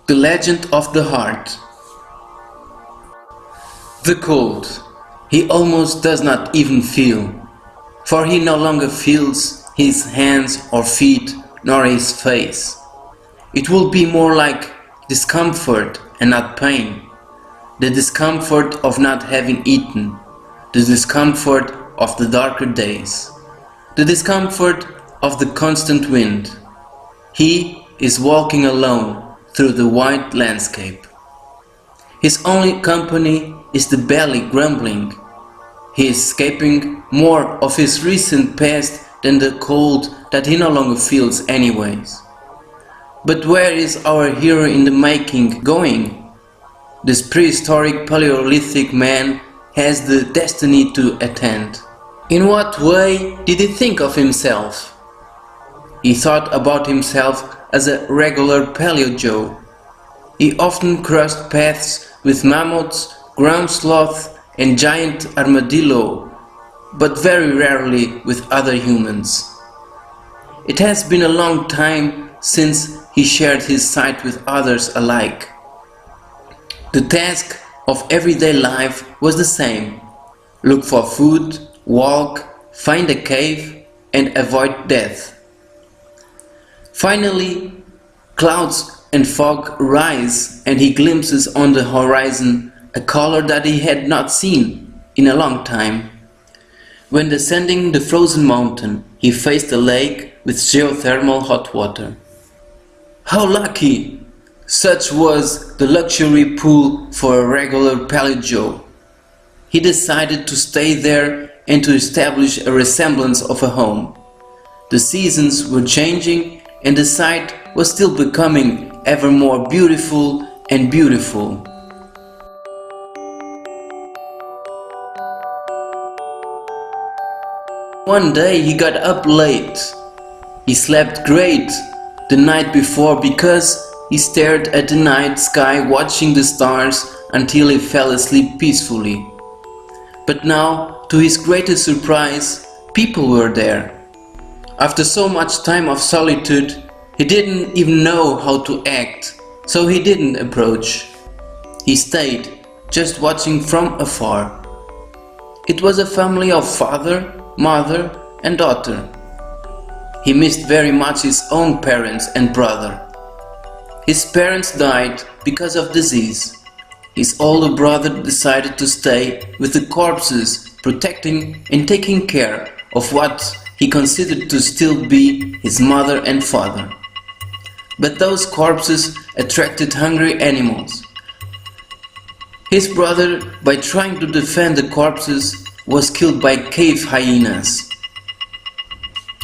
The Legend of the Heart. The cold he almost does not even feel, for he no longer feels his hands or feet nor his face. It will be more like discomfort and not pain. The discomfort of not having eaten, the discomfort of the darker days, the discomfort of the constant wind. He is walking alone through the white landscape. His only company is the belly grumbling. He is escaping more of his recent past than the cold that he no longer feels anyways. But where is our hero in the making going? This prehistoric Paleolithic man has the destiny to attend. In what way did he think of himself? He thought about himself as a regular Paleo Joe. He often crossed paths with mammoths, ground sloth and giant armadillo, but very rarely with other humans. It has been a long time since he shared his sight with others alike. The task of everyday life was the same: look for food, walk, find a cave and avoid death. Finally, clouds and fog rise and he glimpses on the horizon a color that he had not seen in a long time. When descending the frozen mountain, he faced a lake with geothermal hot water. How lucky! Such was the luxury pool for a regular Paleo Joe. He decided to stay there and to establish a resemblance of a home. The seasons were changing and the sight was still becoming ever more beautiful and beautiful. One day he got up late. He slept great the night before because he stared at the night sky watching the stars until he fell asleep peacefully. But now, to his greatest surprise, people were there. After so much time of solitude, he didn't even know how to act, so he didn't approach. He stayed, just watching from afar. It was a family of father, mother and daughter. He missed very much his own parents and brother. His parents died because of disease. His older brother decided to stay with the corpses, protecting and taking care of what he considered to still be his mother and father. But those corpses attracted hungry animals. His brother, by trying to defend the corpses, was killed by cave hyenas.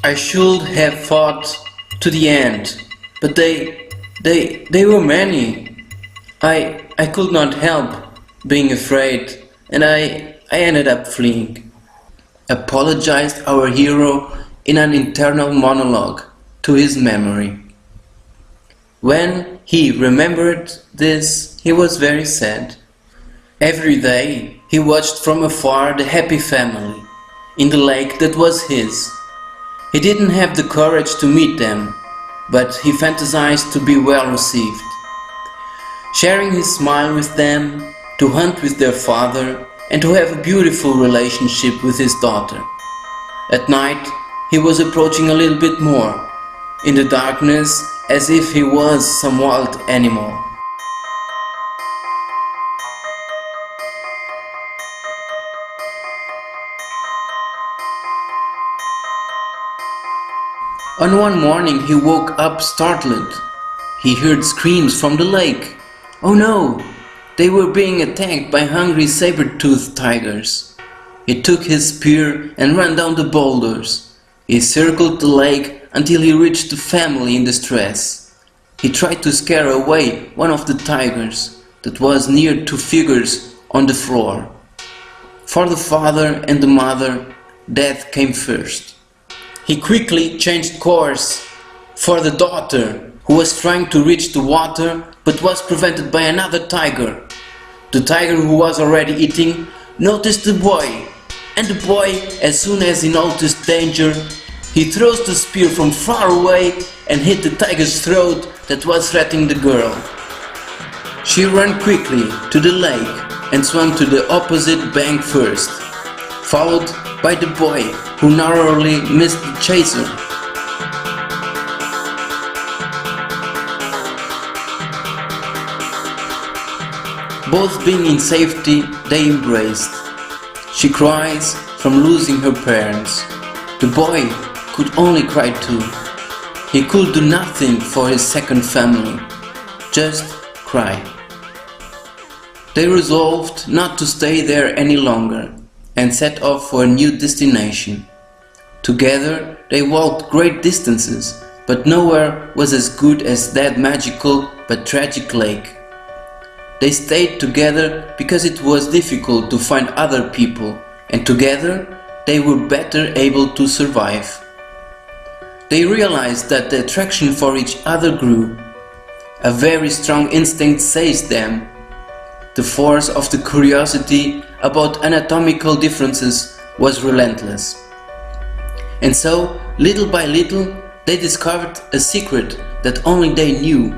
I should have fought to the end, but they were many. I could not help being afraid, and I ended up fleeing. Apologized our hero in an internal monologue to his memory. When he remembered this, he was very sad. Every day he watched from afar the happy family in the lake that was his. He didn't have the courage to meet them, but he fantasized to be well received. Sharing his smile with them, to hunt with their father, and to have a beautiful relationship with his daughter. At night, he was approaching a little bit more, in the darkness, as if he was some wild animal. On one morning he woke up startled. He heard screams from the lake. Oh no! They were being attacked by hungry saber-toothed tigers. He took his spear and ran down the boulders. He circled the lake until he reached the family in distress. He tried to scare away one of the tigers that was near two figures on the floor. For the father and the mother, death came first. He quickly changed course for the daughter, who was trying to reach the water but was prevented by another tiger. The tiger, who was already eating, noticed the boy, and the boy, as soon as he noticed danger, he throws the spear from far away and hit the tiger's throat that was threatening the girl. She ran quickly to the lake and swam to the opposite bank first, followed by the boy, who narrowly missed the chaser. Both being in safety, they embraced. She cries from losing her parents. The boy could only cry too. He could do nothing for his second family, just cry. They resolved not to stay there any longer and set off for a new destination. Together they walked great distances, but nowhere was as good as that magical but tragic lake. They stayed together because it was difficult to find other people, and together they were better able to survive. They realized that the attraction for each other grew. A very strong instinct seized them. The force of the curiosity about anatomical differences was relentless. And so, little by little, they discovered a secret that only they knew.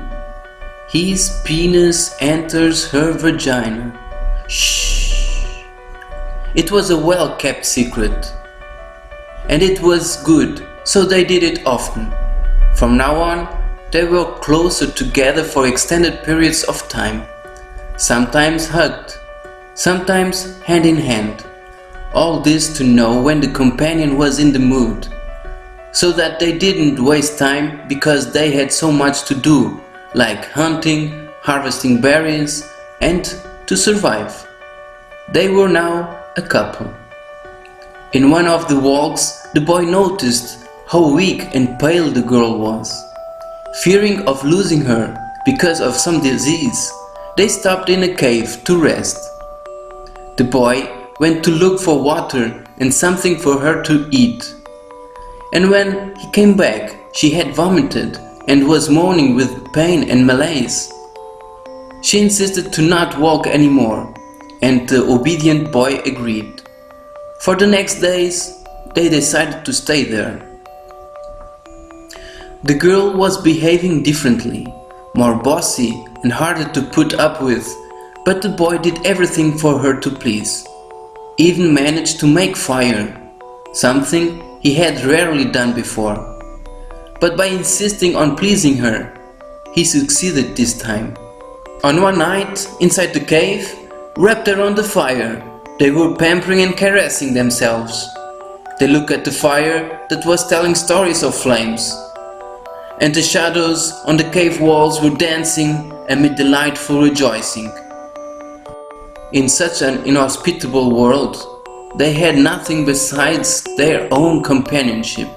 His penis enters her vagina. Shh. It was a well-kept secret. And it was good, so they did it often. From now on, they were closer together for extended periods of time. Sometimes hugged, sometimes hand in hand. All this to know when the companion was in the mood, so that they didn't waste time because they had so much to do, like hunting, harvesting berries, and to survive. They were now a couple. In one of the walks, the boy noticed how weak and pale the girl was. Fearing of losing her because of some disease, they stopped in a cave to rest. The boy went to look for water and something for her to eat. And when he came back, she had vomited and was moaning with pain and malaise. She insisted to not walk anymore, and the obedient boy agreed. For the next days, they decided to stay there. The girl was behaving differently, more bossy and harder to put up with, but the boy did everything for her to please. Even managed to make fire, something he had rarely done before. But by insisting on pleasing her, he succeeded this time. On one night, inside the cave, wrapped around the fire, they were pampering and caressing themselves. They looked at the fire that was telling stories of flames, and the shadows on the cave walls were dancing amid delightful rejoicing. In such an inhospitable world, they had nothing besides their own companionship.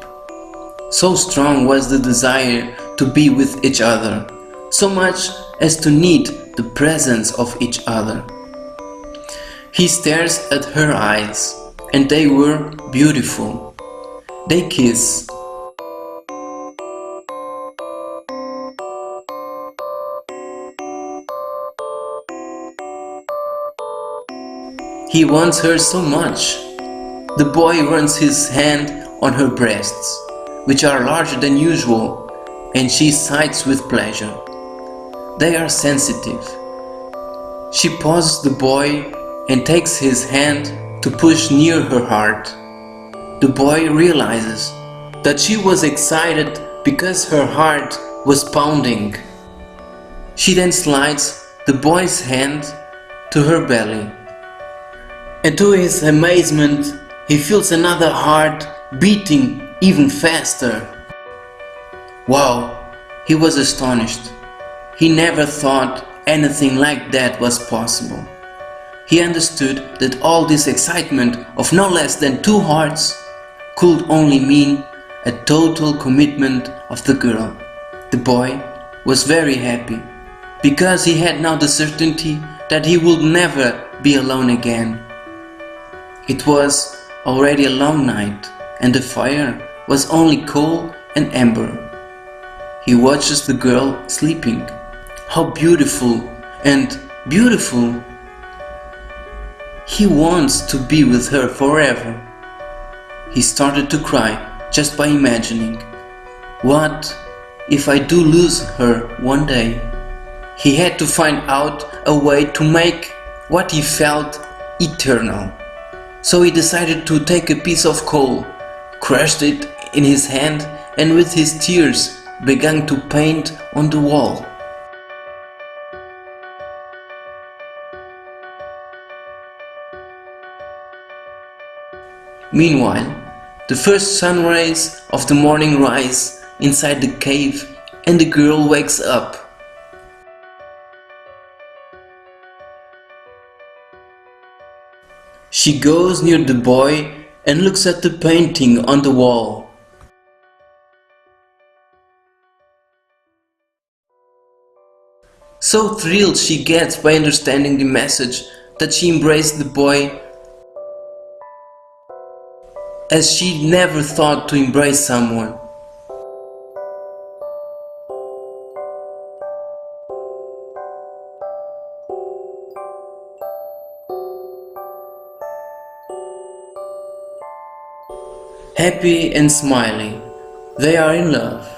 So strong was the desire to be with each other, so much as to need the presence of each other. He stares at her eyes, and they were beautiful. They kiss. He wants her so much. The boy runs his hand on her breasts, which are larger than usual, and she sighs with pleasure. They are sensitive. She pauses the boy and takes his hand to push near her heart. The boy realizes that she was excited because her heart was pounding. She then slides the boy's hand to her belly. And to his amazement, he feels another heart beating even faster. Wow, he was astonished. He never thought anything like that was possible. He understood that all this excitement of no less than two hearts could only mean a total commitment of the girl. The boy was very happy, because he had now the certainty that he would never be alone again. It was already a long night, and the fire was only coal and ember. He watches the girl sleeping. How beautiful and beautiful! He wants to be with her forever. He started to cry just by imagining. What if I do lose her one day? He had to find out a way to make what he felt eternal. So he decided to take a piece of coal, crushed it in his hand, and with his tears began to paint on the wall. Meanwhile, the first sun rays of the morning rise inside the cave and the girl wakes up. She goes near the boy and looks at the painting on the wall. So thrilled she gets by understanding the message that she embraced the boy as she never thought to embrace someone. Happy and smiling, they are in love.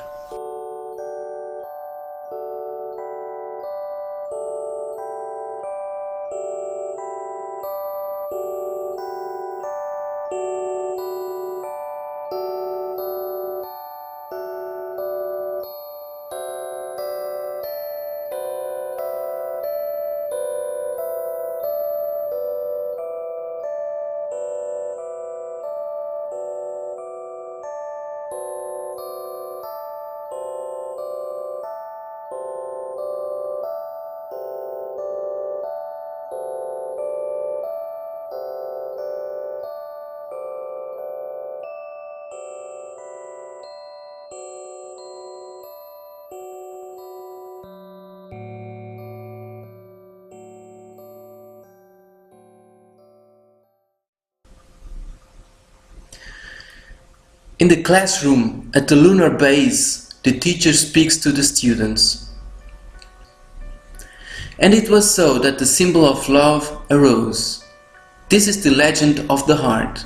In the classroom at the lunar base, the teacher speaks to the students. And it was so that the symbol of love arose. This is the legend of the heart.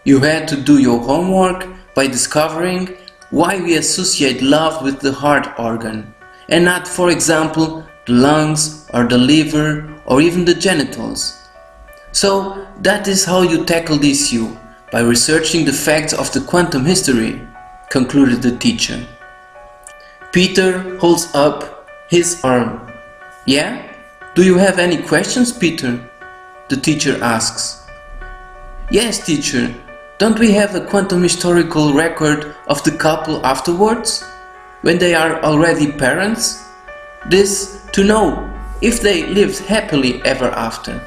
You had to do your homework by discovering why we associate love with the heart organ, and not, for example, the lungs or the liver or even the genitals. So that is how you tackle the issue, by researching the facts of the quantum history, concluded the teacher. Peter holds up his arm. Yeah? Do you have any questions, Peter? The teacher asks. Yes, teacher. Don't we have a quantum historical record of the couple afterwards, when they are already parents? This to know if they lived happily ever after.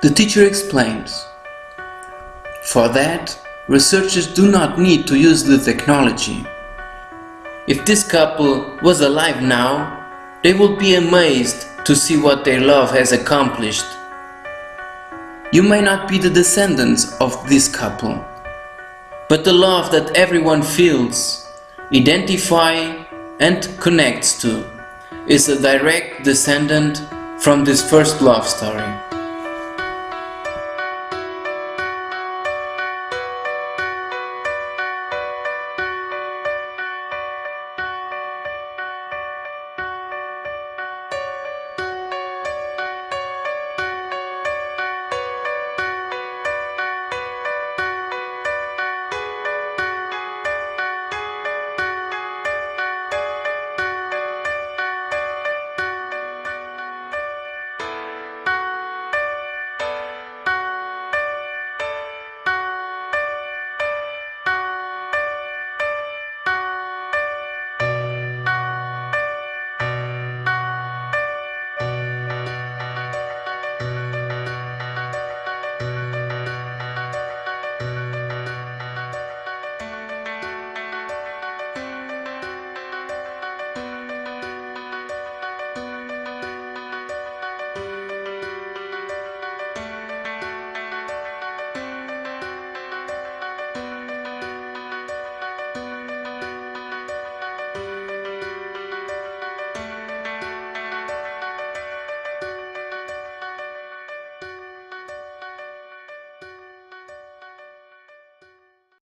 The teacher explains. For that, researchers do not need to use the technology. If this couple was alive now, they would be amazed to see what their love has accomplished. You may not be the descendants of this couple, but the love that everyone feels, identifies and connects to is a direct descendant from this first love story.